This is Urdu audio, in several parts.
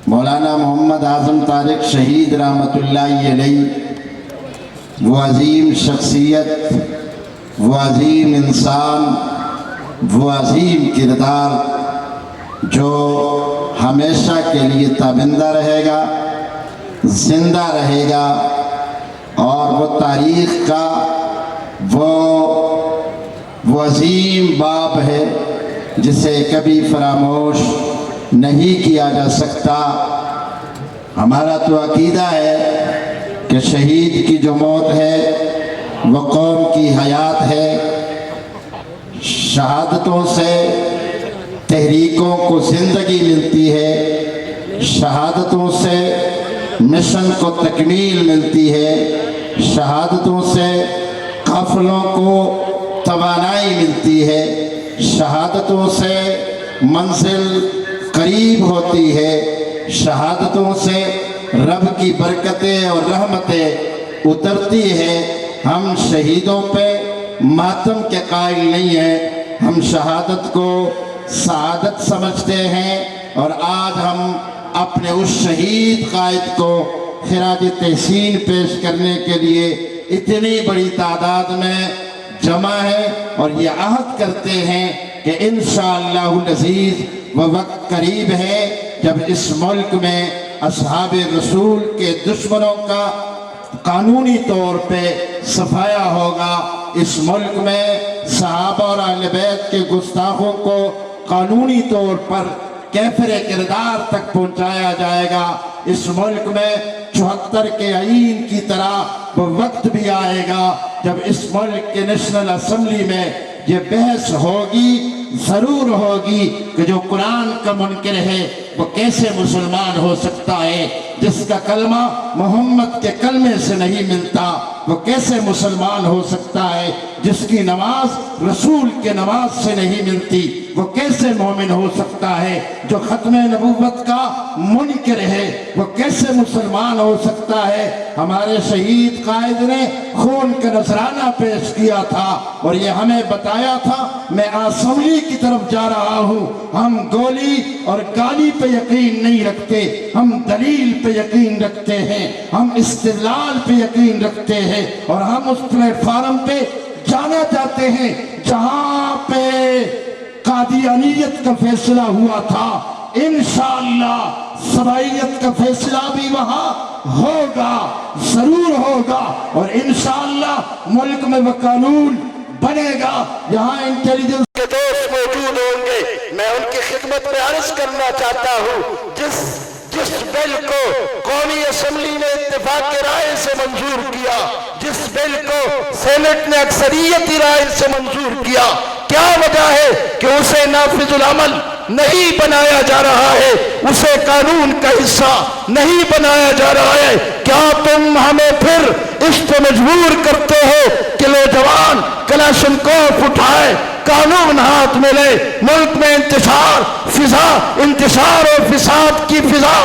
مولانا محمد اعظم طارق شہید رحمۃ اللہ علیہ، وہ عظیم شخصیت، وہ عظیم انسان، وہ عظیم کردار جو ہمیشہ کے لیے تابندہ رہے گا، زندہ رہے گا، اور وہ تاریخ کا وہ عظیم باب ہے جسے کبھی فراموش نہیں کیا جا سکتا۔ ہمارا تو عقیدہ ہے کہ شہید کی جو موت ہے وہ قوم کی حیات ہے۔ شہادتوں سے تحریکوں کو زندگی ملتی ہے، شہادتوں سے مشن کو تکمیل ملتی ہے، شہادتوں سے قافلوں کو توانائی ملتی ہے، شہادتوں سے منزل قریب ہوتی ہے، شہادتوں سے رب کی برکتیں اور رحمتیں اترتی ہے۔ ہم شہیدوں پہ ماتم کے قائل نہیں ہیں، ہم شہادت کو سعادت سمجھتے ہیں، اور آج ہم اپنے اس شہید قائد کو خراج تحسین پیش کرنے کے لیے اتنی بڑی تعداد میں جمع ہے، اور یہ عہد کرتے ہیں کہ انشاءاللہ العزیز وہ وقت قریب ہے جب اس ملک میں اصحاب رسول کے دشمنوں کا قانونی طور پہ صفایا ہوگا، اس ملک میں صحابہ اور اہل بیت کے گستاخوں کو قانونی طور پر کیفر کردار تک پہنچایا جائے گا۔ اس ملک میں 74 کے آئین کی طرح وہ وقت بھی آئے گا جب اس ملک کے نیشنل اسمبلی میں یہ بحث ہوگی، ضرور ہوگی کہ جو قرآن کا منکر ہے وہ کیسے مسلمان ہو سکتا ہے، جس کا کلمہ محمد کے کلمے سے نہیں ملتا وہ کیسے مسلمان ہو سکتا ہے، جس کی نماز رسول کے نماز سے نہیں ملتی وہ کیسے مومن ہو سکتا ہے، جو ختم نبوت کا منکر ہے وہ کیسے مسلمان ہو سکتا ہے۔ ہمارے شہید قائد نے خون کا نذرانہ پیش کیا تھا اور یہ ہمیں بتایا تھا، میں اسمبلی کی طرف جا رہا ہوں، ہم گولی اور گالی پہ یقین نہیں رکھتے، ہم دلیل پہ یقین رکھتے ہیں، ہم استدلال پہ یقین رکھتے ہیں، اور ہم اس پلیٹ فارم پہ جانا چاہتے ہیں جہاں پہ قادیانیت کا فیصلہ ہوا تھا۔ انشاءاللہ سبائیت کا فیصلہ بھی وہاں ہوگا، ضرور ہوگا، اور انشاءاللہ ملک میں وہ قانون بنے گا۔ یہاں انٹیلیجنس کے دوست موجود ہوں گے، میں ان کی خدمت میں عرض کرنا چاہتا ہوں، جس بل کو قومی اسمبلی نے اتفاق رائے سے منظور کیا، جس بل کو سینٹ نے اکثریتی رائے سے منظور کیا، کیا وجہ ہے کہ اسے نافذ العمل نہیں بنایا جا رہا ہے، اسے قانون کا حصہ نہیں بنایا جا رہا ہے؟ کیا تم ہمیں پھر اس پہ مجبور کرتے ہو کہ نوجوان کلاشنکوف اٹھائے، قانون ہاتھ میں لے، ملک میں انتشار اور فساد کی فضا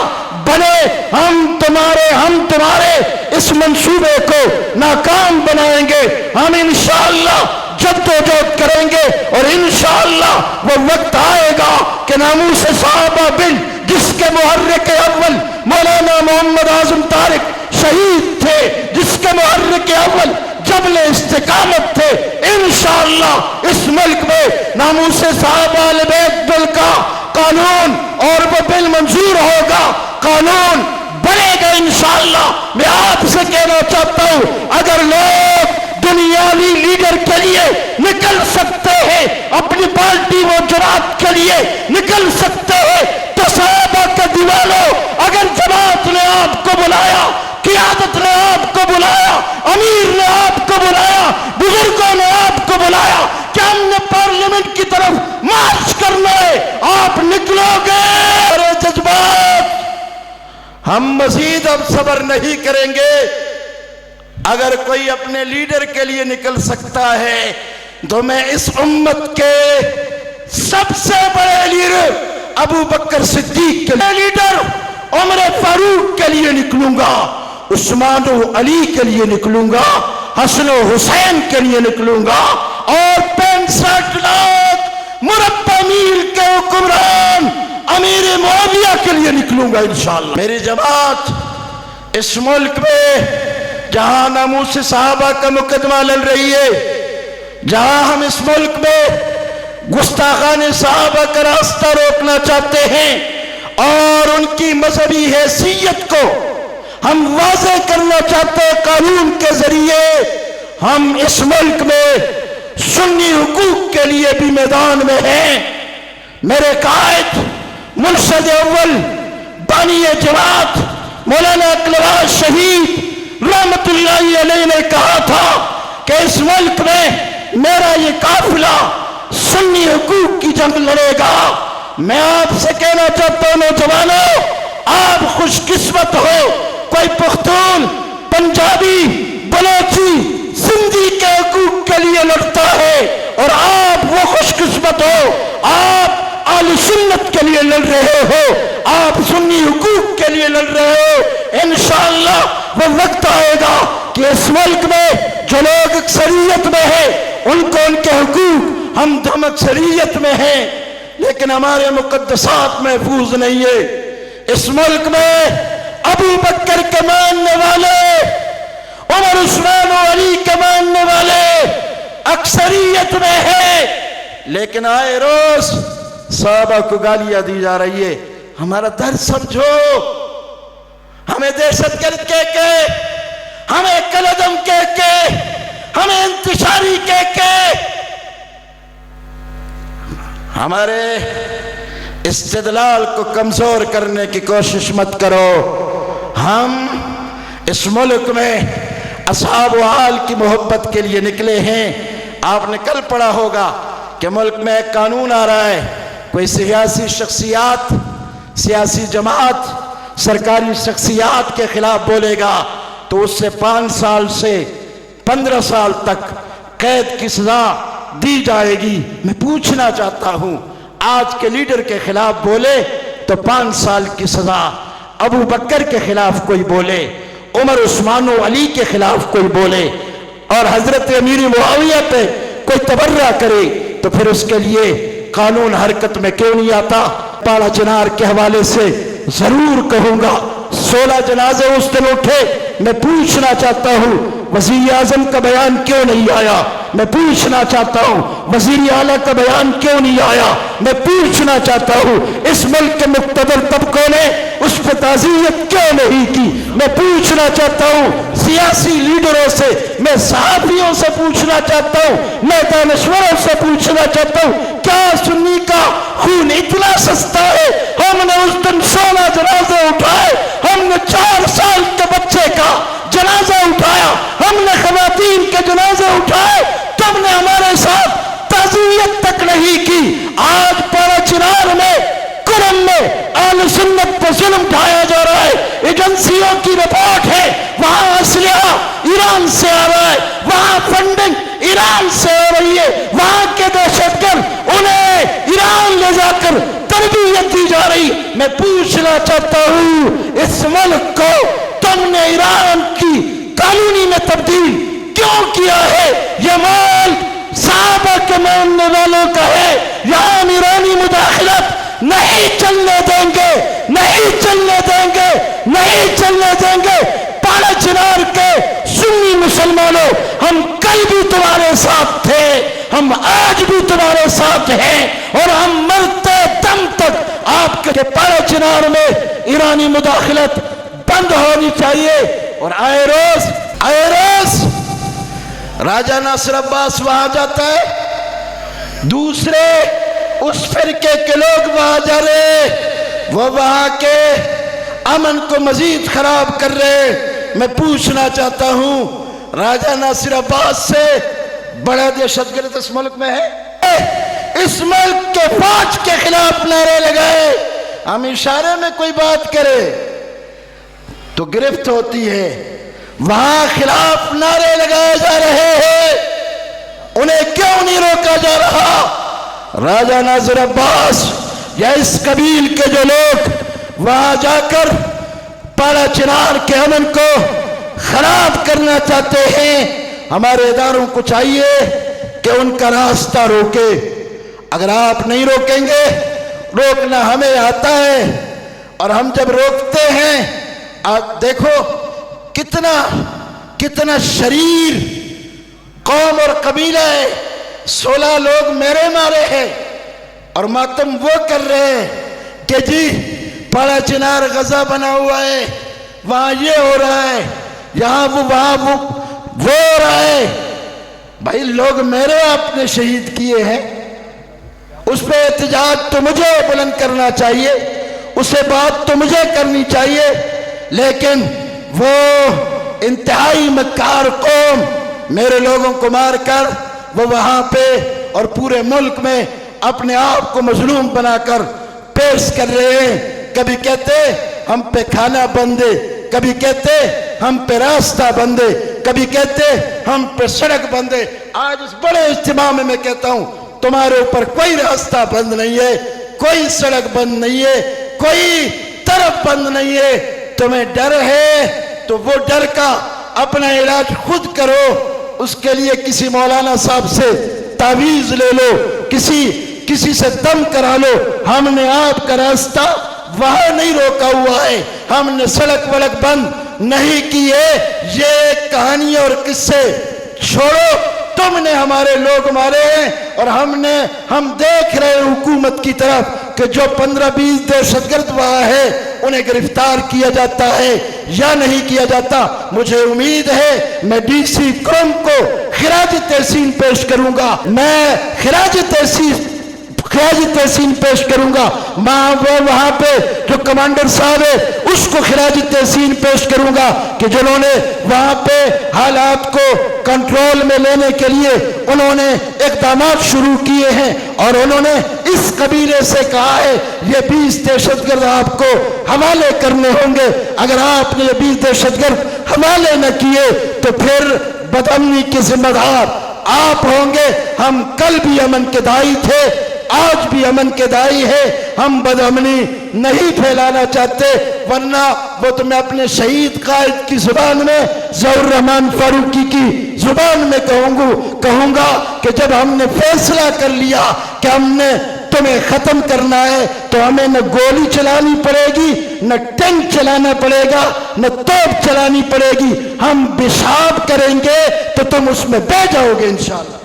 بنے؟ ہم تمہارے اس منصوبے کو ناکام بنائیں گے۔ ہم انشاءاللہ جدوجہد کریں گے، اور انشاءاللہ وہ وقت آئے گا کہ ناموس صحابہ بل، جس کے محرک اول مولانا محمد اعظم طارق شہید تھے، جس کے محرک اول جبل استقامت تھے، انشاءاللہ اس ملک میں ناموس صحابہ اہل بیت بل کا قانون اور وہ بل منظور ہوگا، قانون بنے گا انشاءاللہ۔ میں آپ سے کہنا چاہتا ہوں، اگر لوگ دنیاوی لیڈر کے لیے نکل سکتے ہیں، اپنی پارٹی و جماعت کے لیے نکل سکتے ہیں، تو صحابہ کے دیوانوں، اگر جماعت نے آپ کو بلایا، قیادت نے آپ کو بلایا، امیر نے آپ کو بلایا، بزرگوں نے آپ کو بلایا کہ ہم نے پارلیمنٹ کی طرف مارچ کرنا ہے، آپ نکلو گے؟ اور جذبات ہم مزید اب صبر نہیں کریں گے۔ اگر کوئی اپنے لیڈر کے لیے نکل سکتا ہے تو میں اس امت کے سب سے بڑے لیڈر ابو بکر صدیق کے لیڈر عمر فاروق کے لیے نکلوں گا، عثمان و علی کے لیے نکلوں گا، حسن و حسین کے لیے نکلوں گا، اور 65 لاکھ مربع میل کے حکمران امیر معاویہ کے لیے نکلوں گا انشاءاللہ۔ میری جماعت، اس ملک میں جہاں ناموس صحابہ کا مقدمہ لڑ رہی ہے، جہاں ہم اس ملک میں گستاخان صحابہ کا راستہ روکنا چاہتے ہیں اور ان کی مذہبی حیثیت کو ہم واضح کرنا چاہتے ہیں قانون کے ذریعے، ہم اس ملک میں سنی حقوق کے لیے بھی میدان میں ہیں۔ میرے قائد مرشد اول بانی جماعت مولانا اقلواس شہید رحمت اللہ علیہ نے کہا تھا کہ اس ملک میں میرا یہ قافلہ سنی حقوق کی جنگ لڑے گا۔ میں آپ سے کہنا چاہتا ہوں نوجوانوں، آپ خوش قسمت ہو، کوئی پختون، پنجابی، بلوچی، سندھی کے حقوق کے لیے لڑتا ہے، اور آپ وہ خوش قسمت ہو، آپ اہل سنت کے لیے لڑ رہے ہو، آپ سنی حقوق کے لیے لڑ رہے ہو۔ انشاءاللہ وہ وقت آئے گا کہ اس ملک میں جو لوگ اکثریت میں ہیں ان کو ان کے حقوق، ہم دم اکثریت میں ہیں لیکن ہمارے مقدسات محفوظ نہیں ہے۔ اس ملک میں ابو بکر کے ماننے والے، عمر عثمان و علی کے ماننے والے اکثریت میں ہیں، لیکن آئے روز صحابہ کو گالیاں دی جا رہی ہے۔ ہمارا درد سمجھو، ہمیں دہشت گرد کہہ کے، ہمیں کلعدم کہہ کے، ہمیں انتشاری کہہ کے ہمارے استدلال کو کمزور کرنے کی کوشش مت کرو۔ ہم اس ملک میں اصحاب و آل کی محبت کے لیے نکلے ہیں۔ آپ نے کل پڑھا ہوگا کہ ملک میں ایک قانون آ رہا ہے، کوئی سیاسی شخصیات، سیاسی جماعت سرکاری شخصیات کے خلاف بولے گا تو اس سے 5 سال سے 15 سال تک قید کی سزا دی جائے گی۔ میں پوچھنا چاہتا ہوں، آج کے لیڈر کے خلاف بولے تو 5 سال کی سزا، ابو بکر کے خلاف کوئی بولے، عمر عثمان و علی کے خلاف کوئی بولے اور حضرت امیر معاویہ پہ کوئی تبرہ کرے تو پھر اس کے لیے قانون حرکت میں کیوں نہیں آتا؟ پاڑا چنار کے حوالے سے ضرور کہوں گا، 16 جنازے اس دن اٹھے۔ میں پوچھنا چاہتا ہوں وزیر اعظم کا بیان کیوں نہیں آیا؟ میں پوچھنا چاہتا ہوں وزیر اعلیٰ کا بیان کیوں نہیں آیا؟ میں پوچھنا چاہتا ہوں اس ملک کے مقتدر طبقوں نے اس پہ تعزیت کیوں نہیں کی؟ میں پوچھنا چاہتا ہوں سیاسی لیڈروں سے، میں صحافیوں سے پوچھنا چاہتا ہوں، میں دانشوروں سے پوچھنا چاہتا ہوں، کیا سنی کا خون اتنا سستا ہے؟ ہم نے اس دن 16 جنازے اٹھائے، ہم نے 4 سال کے بچے کا جنازہ اٹھایا، ہم نے خواتین کے جنازے اٹھائے، تم نے ہمارے ساتھ تعزیت تک نہیں کی۔ آج پاڑا چنار میں، کرم میں اہل سنت پر ظلم ڈھایا جا رہا ہے۔ ایجنسیوں کی رپورٹ ہے وہاں اسلحہ ایران سے آ رہا ہے، وہاں فنڈنگ ایران سے آ رہی ہے، وہاں کے دہشت گرد انہیں ایران لے جا کر تربیت دی جا رہی۔ میں پوچھنا چاہتا ہوں اس ملک کو تم نے ایران کی قانونی میں تبدیل کیوں کیا ہے؟ یہ ملک صحابہ کے ماننے والوں کا ہے، یہاں ایرانی مداخلت نہیں چلنے دیں گے، نہیں چلنے دیں گے، نہیں چلنے دیں گے۔ پاڑا چنار کے سنی مسلمانوں، ہم کل بھی تمہارے ساتھ تھے، ہم آج بھی تمہارے ساتھ ہیں اور ہم مرتے دم تک آپ کے پاڑا چنار میں ایرانی مداخلت بند ہونی چاہیے۔ اور آئے روز راجہ ناصر عباس وہاں جاتا ہے، دوسرے اس فرقے کے لوگ وہاں جا رہے، وہ وہاں کے امن کو مزید خراب کر رہے۔ میں پوچھنا چاہتا ہوں راجہ ناصر عباس سے بڑا دہشت گرد اس ملک میں ہے؟ اس ملک کے فوج کے خلاف نعرے لگائے، ہم اشارے میں کوئی بات کرے تو گرفت ہوتی ہے، وہاں خلاف نعرے لگائے جا رہے ہیں، انہیں کیوں نہیں روکا جا رہا؟ راجہ ناصر عباس یا اس قبیل کے جو لوگ وہاں جا کر پاڑا چنار کے امن کو خراب کرنا چاہتے ہیں، ہمارے اداروں کو چاہیے کہ ان کا راستہ روکے۔ اگر آپ نہیں روکیں گے روکنا ہمیں آتا ہے، اور ہم جب روکتے ہیں آپ دیکھو کتنا شریر قوم اور قبیلہ ہے، 16 لوگ میرے مارے ہیں، اور ماتم وہ کر رہے ہیں کہ جی پڑا چنار غزہ بنا ہوا ہے، وہاں یہ ہو رہا ہے، یہاں وہاں وہ ہو رہا ہے۔ بھائی لوگ میرے آپ نے شہید کیے ہیں، اس پہ احتجاج تو مجھے بلند کرنا چاہیے، اسے بات تو مجھے کرنی چاہیے، لیکن وہ انتہائی مکار قوم میرے لوگوں کو مار کر وہ وہاں پہ اور پورے ملک میں اپنے آپ کو مظلوم بنا کر پیش کر رہے ہیں۔ کبھی کہتے ہم پہ کھانا بندے، کبھی کہتے ہم پہ راستہ بندے، کبھی کہتے ہم پہ سڑک بندے۔ آج اس بڑے اجتماع میں کہتا ہوں تمہارے اوپر کوئی راستہ بند نہیں ہے، کوئی سڑک بند نہیں ہے، کوئی طرف بند نہیں ہے۔ تمہیں ڈر ہے تو وہ ڈر کا اپنا علاج خود کرو، اس کے لیے کسی مولانا صاحب سے تعویذ لے لو، کسی سے دم کرا لو۔ ہم نے آپ کا راستہ وہاں نہیں روکا ہوا ہے، ہم نے سڑک وڑک بند نہیں کی ہے۔ یہ کہانی اور قصے چھوڑو، تم نے ہمارے لوگ مارے ہیں، اور ہم دیکھ رہے ہیں حکومت کی طرف کہ جو 15-20 دہشت گرد وہاں ہے انہیں گرفتار کیا جاتا ہے یا نہیں کیا جاتا۔ مجھے امید ہے میں ڈی سی قوم کو خراج تحسین پیش کروں گا، میں خراج تحسین پیش کروں گا، وہاں پہ جو کمانڈر صاحب ہے اس کو خراج تحسین پیش کروں گا کہ جنہوں نے وہاں پہ حالات کو کنٹرول میں لینے کے لیے انہوں نے اقدامات شروع کیے ہیں، اور انہوں نے اس قبیلے سے کہا ہے یہ 20 دہشت گرد آپ کو حوالے کرنے ہوں گے۔ اگر آپ نے یہ 20 دہشت گرد حوالے نہ کیے تو پھر بدامنی کے ذمہ دار آپ ہوں گے۔ ہم کل بھی امن کے داعی تھے، آج بھی امن کے داعی ہے، ہم بدامنی نہیں پھیلانا چاہتے، ورنہ وہ تو میں اپنے شہید قائد کی زبان میں، ضیاء الرحمن فاروقی کی زبان میں کہوں گا کہ جب ہم نے فیصلہ کر لیا کہ ہم نے تمہیں ختم کرنا ہے تو ہمیں نہ گولی چلانی پڑے گی، نہ ٹینک چلانا پڑے گا، نہ توپ چلانی پڑے گی، ہم پیشاب کریں گے تو تم اس میں بہ جاؤ گے انشاءاللہ۔